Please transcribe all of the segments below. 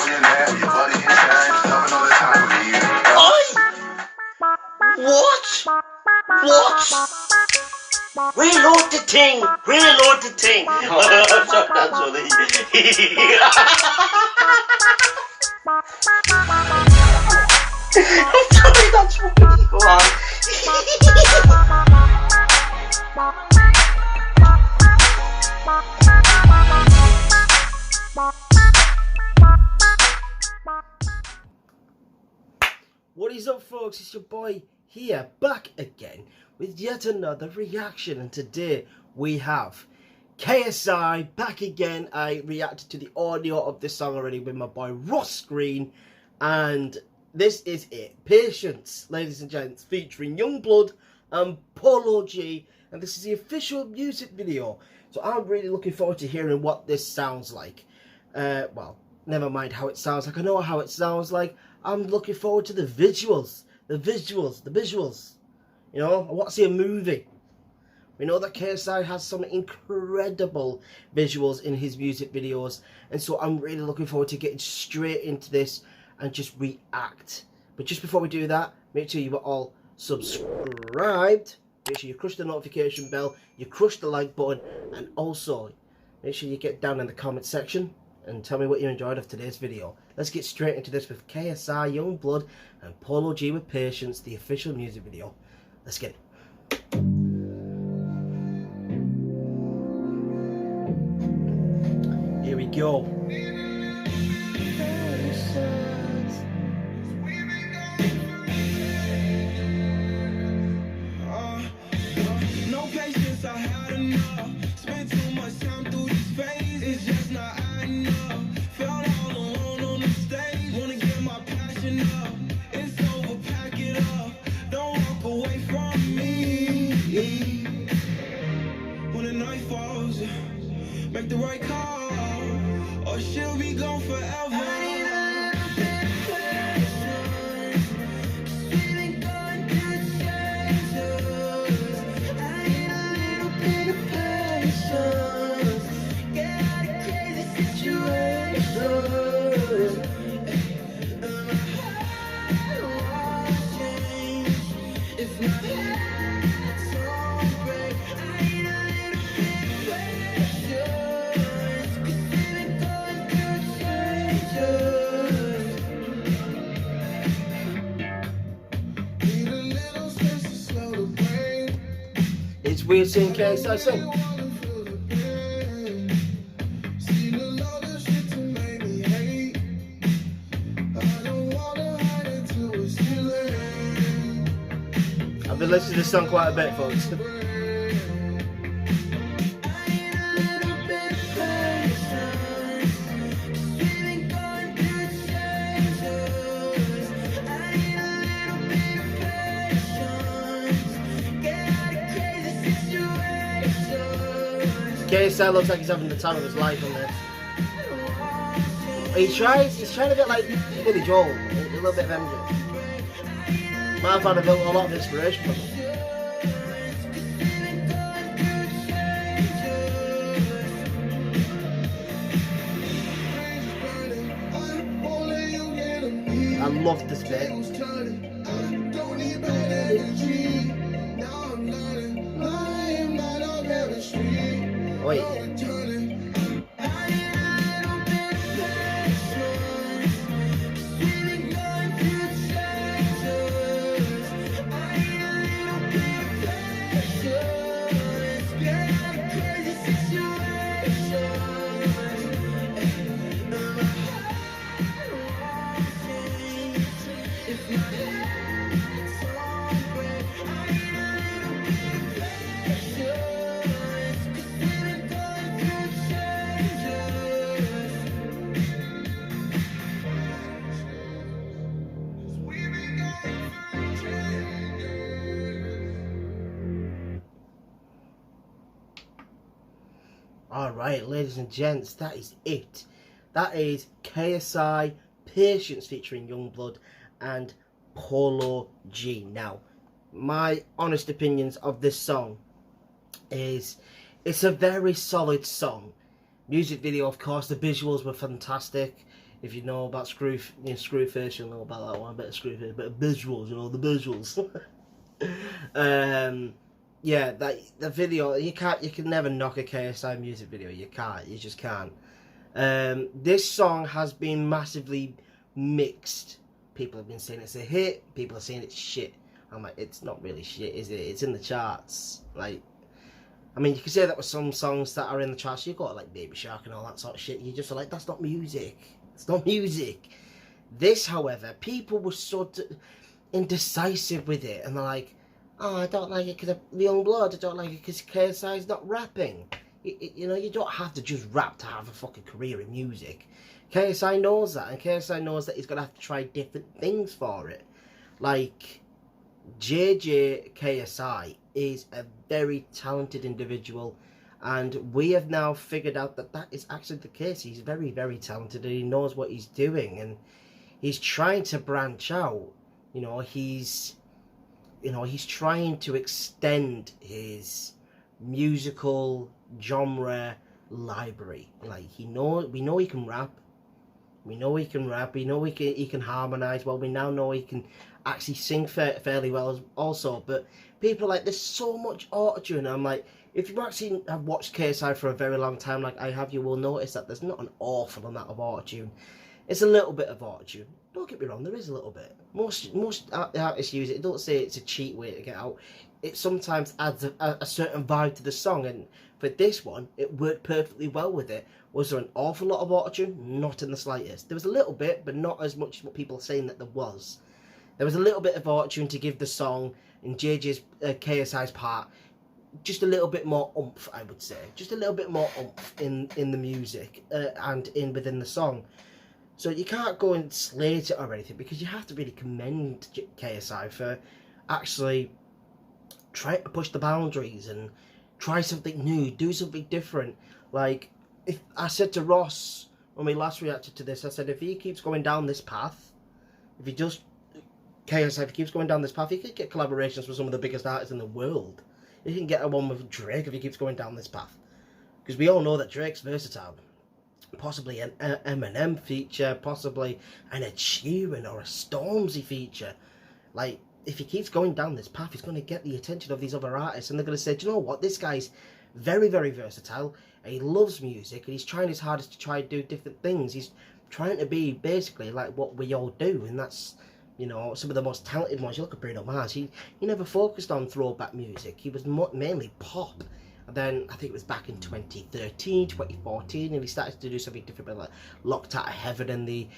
What? What? Reload the thing! Reload the thing! I'm sorry, that's funny. Go on. What is up, folks? It's your boy here, back again with yet another reaction, and today we have KSI back again. I reacted to the audio of this song already with my boy Ross Green, and this is it. Patience, ladies and gents, featuring YUNGBLUD and Polo G, and this is the official music video. So I'm really looking forward to hearing what this sounds like. Well, never mind how it sounds like. I know how it sounds like. I'm looking forward to the visuals. The visuals. You know, I want to see a movie. We know that KSI has some incredible visuals in his music videos, and so I'm really looking forward to getting straight into this and just react. But just before we do that, make sure you are all subscribed. Make sure you crush the notification bell, you crush the like button, and also make sure you get down in the comment section and tell me what you enjoyed of today's video. Let's get straight into this with KSI, YUNGBLUD, and Polo G with Patience, the official music video. Let's get it. Here we go. No patience, I had enough. Spent too much time through these phases. It's just not adding up. Felt all alone on the stage. Wanna get my passion up. It's over, pack it up. Don't walk away from me. When the night falls, make the right call, or she'll be gone forever. It's weird seeing KSI sing. I've been listening to this song quite a bit, folks. KSI looks like he's having the time of his life on this. He's trying to get like Billy Joel, a little bit of MJ. Might have found a lot of inspiration from him. I love this bit. Wait. Alright, ladies and gents, that is it. That is KSI, Patience featuring YUNGBLUD and Polo G. Now, my honest opinions of this song is it's a very solid song. Music video, of course, the visuals were fantastic. If you know about Screwface, you'll know about that one. A bit of Screwface, a bit of visuals, you know, the visuals. Yeah, that the video, you can never knock a KSI music video. You can't, you just can't. This song has been massively mixed. People have been saying it's a hit, people are saying it's shit. I'm like, it's not really shit, is it? It's in the charts. Like, I mean, you can say that with some songs that are in the charts. You got like Baby Shark and all that sort of shit. You just are like, that's not music. It's not music. This, however, people were sort of indecisive with it, and they're like, oh, I don't like it because of YUNGBLUD. I don't like it because KSI's not rapping. You know, you don't have to just rap to have a fucking career in music. KSI knows that, and KSI knows that he's going to have to try different things for it. Like, KSI is a very talented individual, and we have now figured out that that is actually the case. He's very, very talented, and he knows what he's doing, and he's trying to branch out. He's trying to extend his musical genre library. Like, we know he can rap. We know he can rap. We know he can harmonise well. We now know he can actually sing fairly well also. But people are like, there's so much autotune. I'm like, if you actually have watched KSI for a very long time, like I have, you will notice that there's not an awful amount of autotune. It's a little bit of autotune. Don't get me wrong, there is a little bit. Most artists use it. Don't say it's a cheap way to get out. It sometimes adds a certain vibe to the song, and for this one, it worked perfectly well with it. Was there an awful lot of autotune? Not in the slightest. There was a little bit, but not as much as what people are saying that there was. There was a little bit of autotune to give the song, in KSI's part, just a little bit more oomph, I would say. Just a little bit more oomph in the music and within the song. So you can't go and slate it or anything, because you have to really commend KSI for actually trying to push the boundaries and try something new, do something different. Like, if I said to Ross when we last reacted to this, I said, if he keeps going down this path, if he keeps going down this path, he could get collaborations with some of the biggest artists in the world. He can get a one with Drake if he keeps going down this path, because we all know that Drake's versatile. Possibly an Eminem feature, possibly an Ed Sheeran or a Stormzy feature. Like, if he keeps going down this path, he's going to get the attention of these other artists, and they're going to say, do you know what, this guy's very, very versatile, and he loves music, and he's trying his hardest to try and do different things. He's trying to be basically like what we all do, and that's, some of the most talented ones. You look at Bruno Mars, he never focused on throwback music. He was mainly pop. And then I think it was back in 2013, 2014, and he started to do something different, like Locked Out of Heaven and the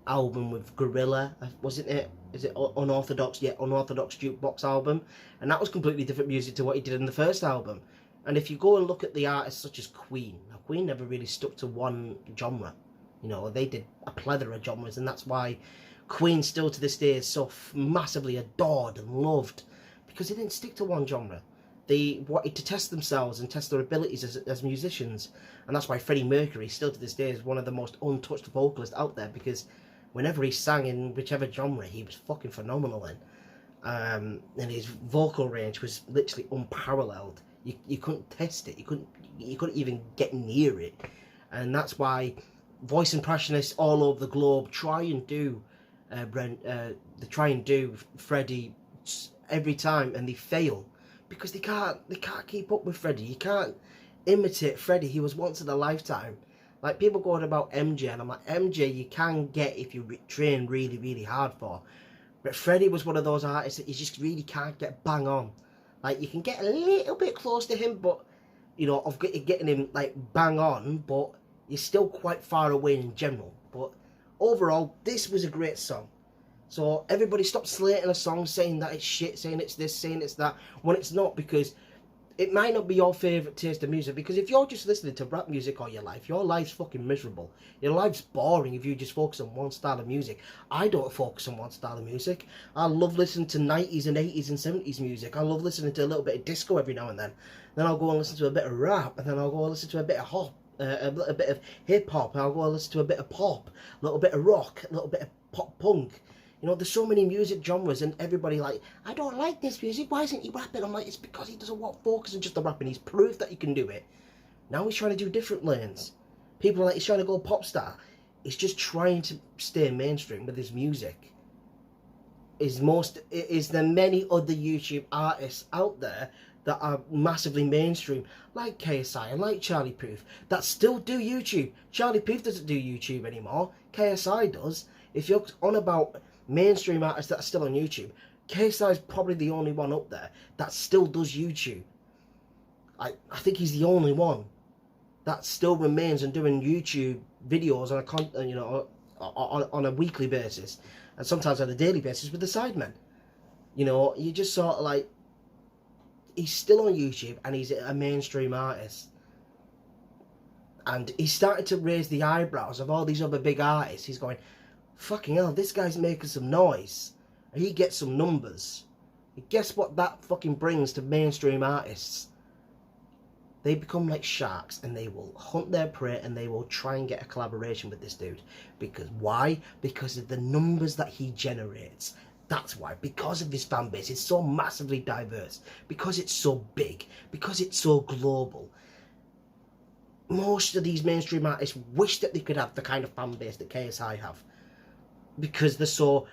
album with Gorilla, wasn't it? Is it Unorthodox? Yeah, Unorthodox Jukebox album. And that was completely different music to what he did in the first album. And if you go and look at the artists such as Queen, now Queen never really stuck to one genre. They did a plethora of genres, and that's why Queen still to this day is so massively adored and loved, because they didn't stick to one genre. They wanted to test themselves and test their abilities as musicians. And that's why Freddie Mercury, still to this day, is one of the most untouched vocalists out there, because whenever he sang in whichever genre, he was fucking phenomenal in. And his vocal range was literally unparalleled. You couldn't test it. You couldn't even get near it. And that's why voice impressionists all over the globe try and do Freddie every time, and they fail. Because they can't keep up with Freddie. You can't imitate Freddie. He was once in a lifetime. Like, people going about MJ, and I'm like, MJ you can get if you train really, really hard for. But Freddie was one of those artists that you just really can't get bang on. Like, you can get a little bit close to him, but, of getting him, like, bang on, but you're still quite far away in general. But overall, this was a great song. So everybody stop slating a song, saying that it's shit, saying it's this, saying it's that, when it's not, because it might not be your favourite taste of music. Because if you're just listening to rap music all your life, your life's fucking miserable. Your life's boring if you just focus on one style of music. I don't focus on one style of music. I love listening to 90s and 80s and 70s music. I love listening to a little bit of disco every now and then. Then I'll go and listen to a bit of rap, and then I'll go and listen to a bit of a little bit of hip hop, and I'll go and listen to a bit of pop, a little bit of rock, a little bit of pop punk. There's so many music genres, and everybody like, I don't like this music, why isn't he rapping? I'm like, it's because he doesn't want focus on just the rapping. He's proved that he can do it. Now he's trying to do different lanes. People are like, he's trying to go pop star. He's just trying to stay mainstream with his music. Is there many other YouTube artists out there that are massively mainstream, like KSI and like Charlie Puth, that still do YouTube. Charlie Puth doesn't do YouTube anymore. KSI does. If you're on about mainstream artists that are still on YouTube, KSI is probably the only one up there that still does YouTube. I think he's the only one that still remains and doing YouTube videos on a weekly basis, and sometimes on a daily basis with the Sidemen. You know, you just sort of like, he's still on YouTube and he's a mainstream artist. And he's started to raise the eyebrows of all these other big artists. He's going, fucking hell, this guy's making some noise. And he gets some numbers. And guess what that fucking brings to mainstream artists? They become like sharks and they will hunt their prey and they will try and get a collaboration with this dude. Because why? Because of the numbers that he generates. That's why. Because of his fan base. It's so massively diverse. Because it's so big. Because it's so global. Most of these mainstream artists wish that they could have the kind of fan base that KSI have. Because they're so,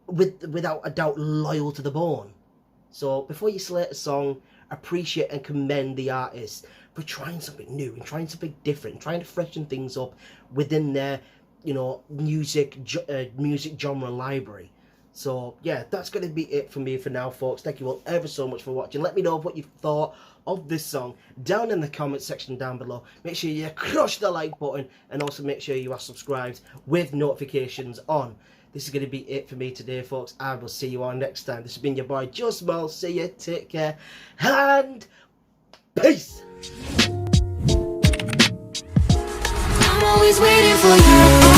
without a doubt, loyal to the bone. So before you slate a song, appreciate and commend the artists for trying something new and trying something different, and trying to freshen things up within their, you know, music genre library. So yeah, that's going to be it for me for now, folks. Thank you all ever so much for watching. Let me know what you thought of this song down in the comment section down below. Make sure you crush the like button and also make sure you are subscribed with notifications on. This is going to be it for me today, folks. I will see you all next time. This has been your boy YUNGBLUD. See you, take care, and peace. I'm always waiting for you.